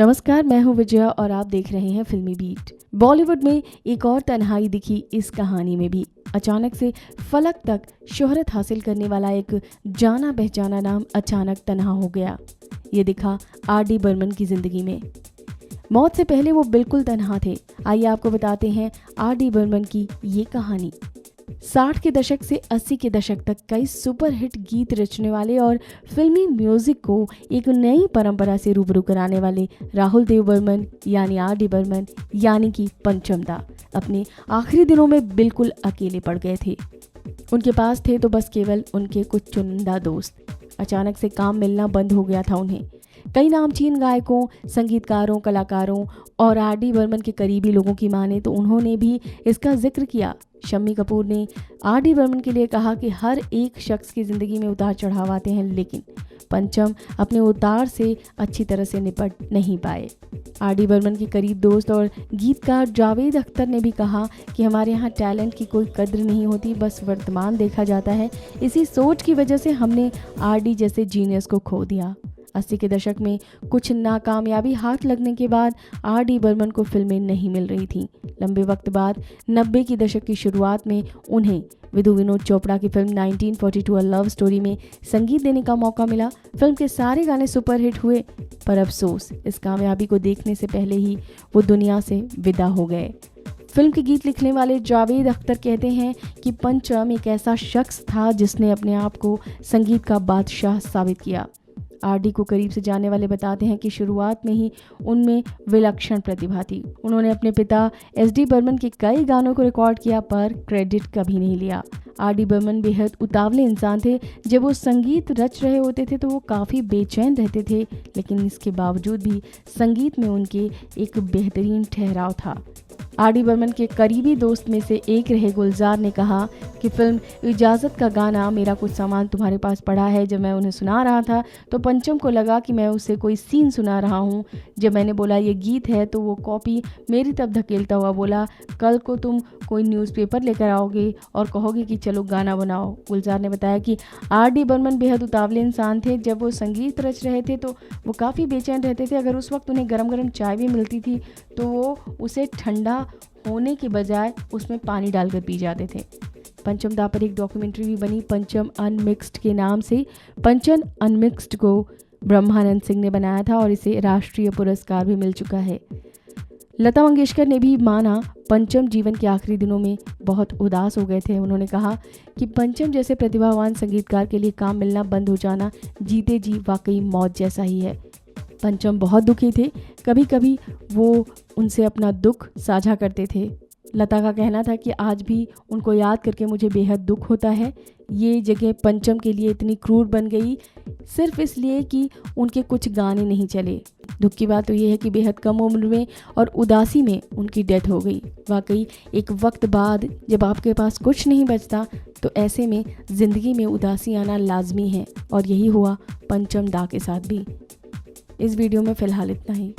नमस्कार, मैं हूं विजया और आप देख रहे हैं फिल्मी बीट। बॉलीवुड में एक और तन्हाई दिखी इस कहानी में भी। अचानक से फलक तक शोहरत हासिल करने वाला एक जाना पहचाना नाम अचानक तन्हा हो गया। ये दिखा आर.डी. बर्मन की जिंदगी में। मौत से पहले वो बिल्कुल तन्हा थे। आइए आपको बताते हैं आर.डी. बर्मन की ये कहानी। 60 के दशक से 80 के दशक तक कई सुपर हिट गीत रचने वाले और फिल्मी म्यूजिक को एक नई परंपरा से रूबरू कराने वाले राहुल देव बर्मन यानी आर.डी. बर्मन यानी कि पंचम दा अपने आखिरी दिनों में बिल्कुल अकेले पड़ गए थे। उनके पास थे तो बस केवल उनके कुछ चुनिंदा दोस्त। अचानक से काम मिलना बंद हो गया था उन्हें। कई नामचीन गायकों, संगीतकारों, कलाकारों और आर.डी. बर्मन के करीबी लोगों की माने तो उन्होंने भी इसका जिक्र किया। शम्मी कपूर ने आर.डी. बर्मन के लिए कहा कि हर एक शख्स की ज़िंदगी में उतार चढ़ाव आते हैं, लेकिन पंचम अपने उतार से अच्छी तरह से निपट नहीं पाए। आर.डी. बर्मन के करीब दोस्त और गीतकार जावेद अख्तर ने भी कहा कि हमारे यहाँ टैलेंट की कोई कद्र नहीं होती, बस वर्तमान देखा जाता है। इसी सोच की वजह से हमने आर.डी. जैसे जीनियस को खो दिया। 80 के दशक में कुछ नाकामयाबी हाथ लगने के बाद आर.डी. बर्मन को फिल्में नहीं मिल रही थीं। लंबे वक्त बाद 90 की दशक की शुरुआत में उन्हें विधु विनोद चोपड़ा की फिल्म 1942 अ लव स्टोरी में संगीत देने का मौका मिला। फिल्म के सारे गाने सुपर हिट हुए, पर अफसोस इस कामयाबी को देखने से पहले ही वो दुनिया से विदा हो गए। फिल्म के गीत लिखने वाले जावेद अख्तर कहते हैं कि पंचम एक ऐसा शख्स था जिसने अपने आप को संगीत का बादशाह साबित किया। आर.डी. को करीब से जानने वाले बताते हैं कि शुरुआत में ही उनमें विलक्षण प्रतिभा थी। उन्होंने अपने पिता एस.डी. बर्मन के कई गानों को रिकॉर्ड किया, पर क्रेडिट कभी नहीं लिया। आर.डी. बर्मन बेहद उतावले इंसान थे। जब वो संगीत रच रहे होते थे तो वो काफ़ी बेचैन रहते थे, लेकिन इसके बावजूद भी संगीत में उनके एक बेहतरीन ठहराव था। आर.डी. बर्मन के करीबी दोस्त में से एक रहे गुलजार ने कहा कि फिल्म इजाज़त का गाना मेरा कुछ सामान तुम्हारे पास पड़ा है, जब मैं उन्हें सुना रहा था तो पंचम को लगा कि मैं उसे कोई सीन सुना रहा हूँ। जब मैंने बोला ये गीत है तो वो कॉपी मेरी तरफ धकेलता हुआ बोला, कल को तुम कोई न्यूज़पेपर लेकर आओगे और कहोगे कि चलो गाना बनाओ। गुलजार ने बताया कि आर.डी. बर्मन बेहद उतावले इंसान थे। जब वो संगीत रच रहे थे तो वो काफ़ी बेचैन रहते थे। अगर उस वक्त उन्हें गरम गरम चाय भी मिलती थी तो वो उसे ठंडा होने के बजाय उसमें पानी डालकर पी जाते थे। पंचम दा पर एक डॉक्यूमेंट्री भी बनी पंचम अनमिक्स्ड के नाम से। पंचम अनमिक्स्ड को ब्रह्मानंद सिंह ने बनाया था और इसे राष्ट्रीय पुरस्कार भी मिल चुका है। लता मंगेशकर ने भी माना पंचम जीवन के आखिरी दिनों में बहुत उदास हो गए थे। उन्होंने कहा कि पंचम जैसे प्रतिभावान संगीतकार के लिए काम मिलना बंद हो जाना जीते जी वाकई मौत जैसा ही है। पंचम बहुत दुखी थे। कभी कभी वो उनसे अपना दुख साझा करते थे। लता का कहना था कि आज भी उनको याद करके मुझे बेहद दुख होता है। ये जगह पंचम के लिए इतनी क्रूर बन गई सिर्फ इसलिए कि उनके कुछ गाने नहीं चले। दुख की बात तो ये है कि बेहद कम उम्र में और उदासी में उनकी डेथ हो गई। वाकई एक वक्त बाद जब आपके पास कुछ नहीं बचता तो ऐसे में ज़िंदगी में उदासी आना लाजमी है, और यही हुआ पंचम दा के साथ भी। इस वीडियो में फ़िलहाल इतना ही।